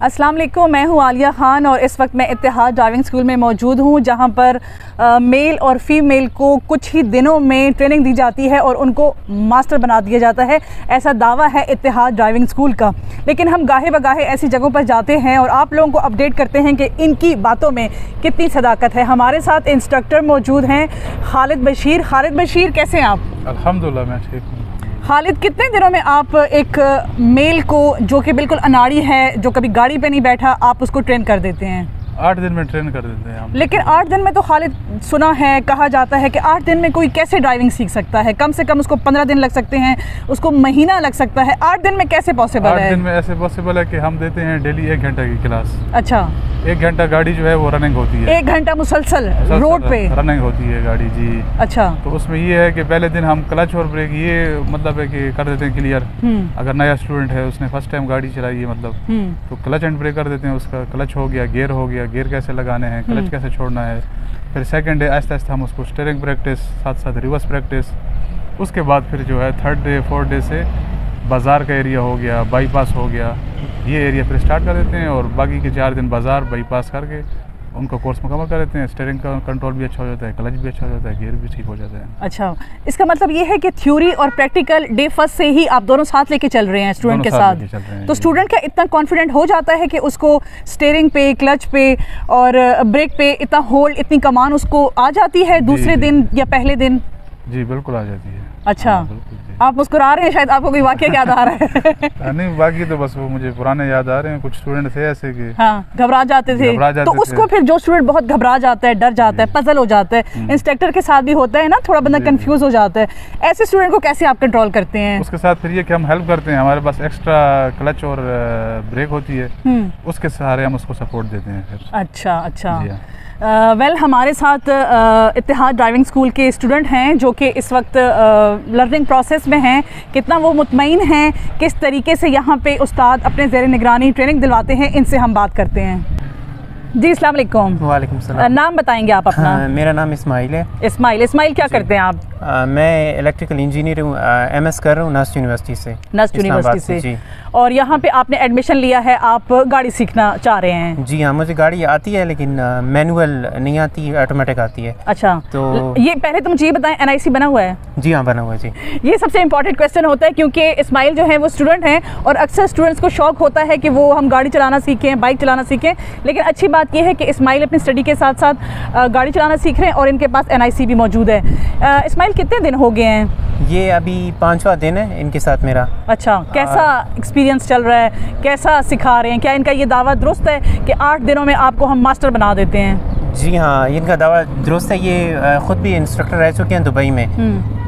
अस्सलाम वालेकुम, मैं हूँ आलिया ख़ान और इस वक्त मैं इत्तेहाद ड्राइविंग स्कूल में मौजूद हूँ, जहाँ पर मेल और फीमेल को कुछ ही दिनों में ट्रेनिंग दी जाती है और उनको मास्टर बना दिया जाता है। ऐसा दावा है इत्तेहाद ड्राइविंग स्कूल का। लेकिन हम गाहे बगाहे ऐसी जगहों पर जाते हैं और आप लोगों को अपडेट करते हैं कि इनकी बातों में कितनी सदाकत है। हमारे साथ इंस्ट्रक्टर मौजूद हैं खालिद बशीर। खालिद बशीर, कैसे हैं आप? अल्हम्दुलिल्लाह मैं ठीक हूँ। खालिद, कितने दिनों में आप एक मेल को जो कि बिल्कुल अनाड़ी है, जो कभी गाड़ी पे नहीं बैठा, आप उसको ट्रेन कर देते हैं? 8 दिन में ट्रेन कर देते हैं हम। लेकिन 8 दिन में तो खालिद, सुना है, कहा जाता है कि 8 दिन में कोई कैसे ड्राइविंग सीख सकता है? कम से कम उसको 15 दिन लग सकते हैं, उसको महीना लग सकता है। 8 दिन में कैसे पॉसिबल है? 8 दिन में ऐसे पॉसिबल है कि हम देते हैं डेली 1 घंटा की क्लास। अच्छा, 1 घंटा गाड़ी जो है वो रनिंग होती है। 1 घंटा मुसलसल रोड पे रनिंग होती है गाड़ी जी। अच्छा, तो उसमें ये है कि पहले दिन हम क्लच और ब्रेक ये मतलब है कि कर देते हैं क्लियर। अगर नया स्टूडेंट है, उसने फर्स्ट टाइम गाड़ी चलाई है मतलब, तो क्लच एंड ब्रेक कर देते हैं। उसका क्लच हो गया, गियर कैसे लगाने हैं, क्लच कैसे छोड़ना है। फिर सेकंड डे आहिस्ता आहिस्ता हम उसको स्टीयरिंग प्रैक्टिस, साथ साथ रिवर्स प्रैक्टिस। उसके बाद फिर जो है 3rd डे 4th डे से बाज़ार का एरिया हो गया, बाईपास हो गया, ये एरिया फिर स्टार्ट कर देते हैं और बाकी के 4 दिन बाज़ार बाईपास करके उनका कोर्स मुकम्मल कर देते हैं। स्टीयरिंग का कंट्रोल भी अच्छा हो जाता है, क्लच भी अच्छा हो जाता है, गियर भी ठीक हो जाता है। अच्छा, इसका मतलब ये है कि थ्योरी और प्रैक्टिकल डे फर्स्ट से ही आप दोनों साथ लेके चल रहे हैं स्टूडेंट के साथ। तो स्टूडेंट क्या इतना कॉन्फिडेंट हो जाता है कि उसको स्टीयरिंग पे, क्लच पे और ब्रेक पे इतना होल्ड, इतनी कमान उसको आ जाती है दूसरे दिन या पहले दिन? जी बिल्कुल आ जाती है। अच्छा, आप मुस्कुरा रहे हैं, शायद आपको कोई वाकया याद आ रहा है। नहीं, बाकी तो बस वो मुझे पुराने याद आ रहे हैं। कुछ स्टूडेंट थे ऐसे कि घबरा जाते थे। तो उसको फिर जो स्टूडेंट बहुत घबरा जाता है, डर जाता है, पजल हो जाता है, इंस्ट्रक्टर के साथ भी होता है ना, थोड़ा बंदा कंफ्यूज हो जाता है, ऐसे स्टूडेंट को कैसे आप कंट्रोल करते हैं? उसके साथ फिर ये कि हम हेल्प करते हैं। हमारे पास एक्स्ट्रा क्लच और ब्रेक होती है, उसके सहारे हम उसको सपोर्ट देते हैं फिर। अच्छा अच्छा। वेल, हमारे साथ इत्तेहाद ड्राइविंग स्कूल के स्टूडेंट हैं जो कि इस वक्त लर्निंग प्रोसेस में हैं। कितना वो मुतमईन हैं, किस तरीके से यहाँ पे उस्ताद अपने ज़ेर निगरानी ट्रेनिंग दिलवाते हैं, इनसे हम बात करते हैं। जी, अस्सलाम वालेकुम। वालेकुम सलाम। नाम बताएंगे आप अपना? मेरा नाम इस्माइल है। इस्माइल क्या करते हैं आप? मैं इलेक्ट्रिकल इंजीनियर हूँ, MS कर रहा हूँ नस्ट यूनिवर्सिटी से। नस्ट यूनिवर्सिटी से जी। और यहाँ पे आपने एडमिशन लिया है, आप गाड़ी सीखना चाह रहे हैं? जी हाँ, मुझे गाड़ी आती है लेकिन मैनुअल नहीं आती, ऑटोमेटिक आती है। अच्छा, तो ये पहले तो मुझे ये बताएं, NIC बना हुआ है? जी हाँ, बना हुआ है जी। ये सबसे इम्पोर्टेंट क्वेश्चन होता है क्योंकि इस्माइल जो है वो स्टूडेंट हैं और अक्सर स्टूडेंट्स को शौक होता है कि वो हम गाड़ी चलाना सीखें, बाइक चलाना सीखें। लेकिन अच्छी बात ये है कि इस्माइल अपनी स्टडी के साथ साथ गाड़ी चलाना सीख रहे हैं और इनके पास NIC भी मौजूद है। इस्माइल, कितने दिन हो गए हैं? ये अभी 5वां दिन है इनके साथ मेरा। अच्छा, कैसा एक्सपीरियंस चल रहा है, कैसा सिखा रहे हैं? क्या इनका ये दावा दुरुस्त है कि 8 दिनों में आपको हम मास्टर बना देते हैं? जी हाँ, इनका दावा दुरुस्त है। ये ख़ुद भी इंस्ट्रक्टर रह चुके हैं दुबई में,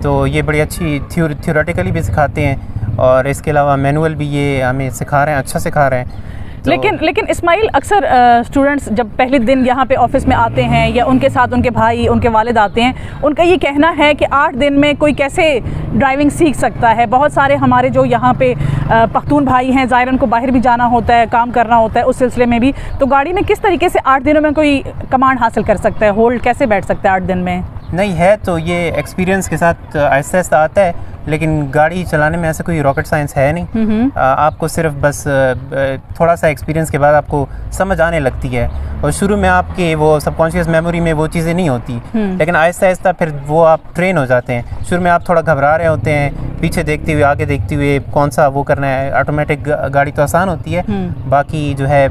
तो ये बड़ी अच्छी थियोरेटिकली भी सिखाते हैं और इसके अलावा मैनुअल भी ये हमें सिखा रहे हैं, अच्छा सिखा रहे हैं। तो लेकिन इस्माइल, अक्सर स्टूडेंट्स जब पहले दिन यहाँ पे ऑफिस में आते हैं या उनके साथ उनके भाई, उनके वालिद आते हैं, उनका ये कहना है कि 8 दिन में कोई कैसे ड्राइविंग सीख सकता है। बहुत सारे हमारे जो यहाँ पे पख्तून भाई हैं, ज़ाहिरन को बाहर भी जाना होता है, काम करना होता है, उस सिलसिले में भी, तो गाड़ी में किस तरीके से 8 दिनों में कोई कमांड हासिल कर सकता है, होल्ड कैसे बैठ सकता है 8 दिन में? नहीं है तो ये एक्सपीरियंस के साथ आहिस्ता आहिस्ता आता है, लेकिन गाड़ी चलाने में ऐसा कोई रॉकेट साइंस है नहीं। आपको सिर्फ बस थोड़ा सा एक्सपीरियंस के बाद आपको समझ आने लगती है और शुरू में आपके वो सबकॉन्शियस मेमोरी में वो चीज़ें नहीं होती, लेकिन आहिस्ता आहिस्ता फिर वो आप ट्रेन हो जाते हैं। शुरू में आप थोड़ा घबरा रहे होते हैं, पीछे देखते हुए, आगे देखते हुए कौन सा वो करना है। ऑटोमेटिक गाड़ी तो आसान होती है, बाकी जो है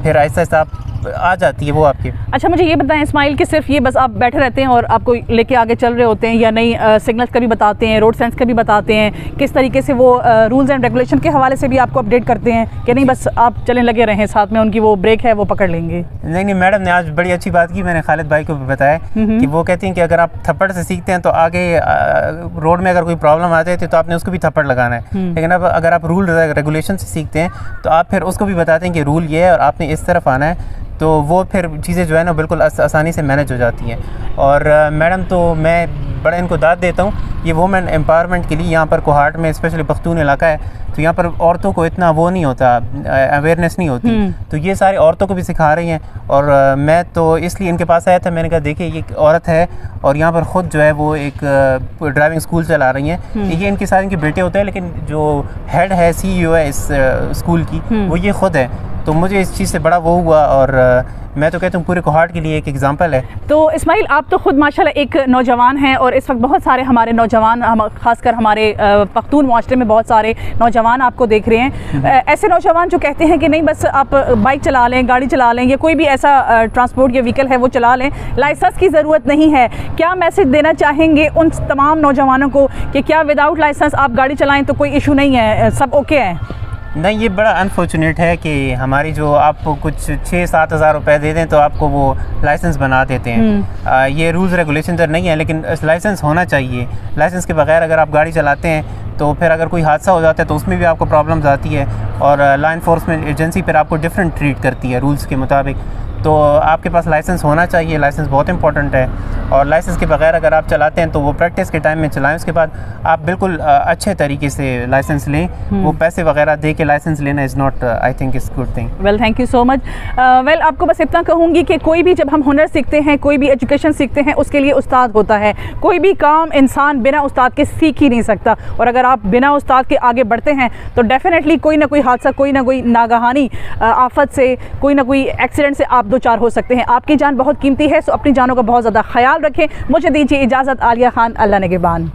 फिर आहिस्ता आहिस्ता आप आ जाती है वो आपके। अच्छा, मुझे ये बताएं इस्माइल कि सिर्फ ये बस आप बैठे रहते हैं और आपको लेके आगे चल रहे होते हैं या नहीं, सिग्नल्स का भी बताते हैं, रोड सेंस का भी बताते हैं, किस तरीके से वो रूल्स एंड रेगुलेशन के हवाले से भी आपको अपडेट करते हैं कि नहीं बस आप चलें लगे रहें, साथ में उनकी वो ब्रेक है वो पकड़ लेंगे? नहीं, मैडम ने आज बड़ी अच्छी बात की। मैंने खालिद भाई को भी बताया कि वो कहती हैं कि अगर आप थप्पड़ से सीखते हैं तो आगे रोड में अगर कोई प्रॉब्लम आ जाती है तो आपने उसको भी थप्पड़ लगाना है, लेकिन अब अगर आप रूल रेगुलेशन से सीखते हैं तो आप फिर उसको भी बताते हैं कि रूल ये है और आपने इस तरफ आना है, तो वो फिर चीज़ें जो है ना बिल्कुल आसानी से मैनेज हो जाती हैं। और मैडम, तो मैं बड़ा इनको दाद देता हूँ, ये वुमेन एम्पावरमेंट के लिए यहाँ पर कोहाट में स्पेशली पख्तून इलाका है, तो यहाँ पर औरतों को इतना वो नहीं होता, अवेयरनेस नहीं होती, तो ये सारी औरतों को भी सिखा रही हैं। और मैं तो इसलिए इनके पास आया था, मैंने कहा देखिए ये एक औरत है और यहाँ पर ख़ुद जो है वो एक ड्राइविंग स्कूल चला रही हैं। ये इनके साथ इनके बेटे होते हैं, लेकिन जो हेड है, CEO है इस स्कूल की, वो ये ख़ुद है। तो मुझे इस चीज़ से बड़ा वो हुआ, और मैं तो कहता हूँ पूरे कोहार्ट के लिए एक एग्जांपल है। तो इस्माइल, आप तो खुद माशाल्लाह एक नौजवान हैं और इस वक्त बहुत सारे हमारे नौजवान, खासकर हमारे पख्तून माशरे में बहुत सारे नौजवान आपको देख रहे हैं। ऐसे नौजवान जो कहते हैं कि नहीं बस आप बाइक चला लें, गाड़ी चला लें, या कोई भी ऐसा ट्रांसपोर्ट या व्हीकल है वो चला लें, लाइसेंस की ज़रूरत नहीं है, क्या मैसेज देना चाहेंगे उन तमाम नौजवानों को कि क्या विदाउट लाइसेंस आप गाड़ी चलाएँ तो कोई इशू नहीं है, सब ओके है? नहीं, ये बड़ा अनफॉर्चुनेट है कि हमारी जो आपको कुछ 6-7 हज़ार रुपये दे दें तो आपको वो लाइसेंस बना देते हैं। ये रूल्स रेगुलेशन तो नहीं है, लेकिन लाइसेंस होना चाहिए। लाइसेंस के बगैर अगर आप गाड़ी चलाते हैं तो फिर अगर कोई हादसा हो जाता है तो उसमें भी आपको प्रॉब्लम्स आती है, और लॉ इन्फोर्समेंट एजेंसी फिर आपको डिफरेंट ट्रीट करती है रूल्स के मुताबिक। तो आपके पास लाइसेंस होना चाहिए, लाइसेंस बहुत इंपॉर्टेंट है। और लाइसेंस के बगैर अगर आप चलाते हैं तो वो प्रैक्टिस के टाइम में चलाएं, उसके बाद आप बिल्कुल अच्छे तरीके से लाइसेंस लें। वो पैसे वगैरह दे के लाइसेंस लेना is not, I think, is good thing. Well, thank you so much. Well, आपको बस इतना कहूँगी कि कोई भी जब हम हुनर सीखते हैं, कोई भी एजुकेशन सीखते हैं, उसके लिए उस्ताद होता है। कोई भी काम इंसान बिना उस्ताद के सीख ही नहीं सकता, और अगर आप बिना उस्ताद के आगे बढ़ते हैं तो डेफिनेटली कोई ना कोई हादसा, कोई ना कोई नागहानी आफत से, कोई ना कोई एक्सीडेंट से आप दो चार हो सकते हैं। आपकी जान बहुत कीमती है, सो अपनी जानों का बहुत ज़्यादा ख्याल रखें। मुझे दीजिए इजाज़त। आलिया खान, अल्लाह निगहबान।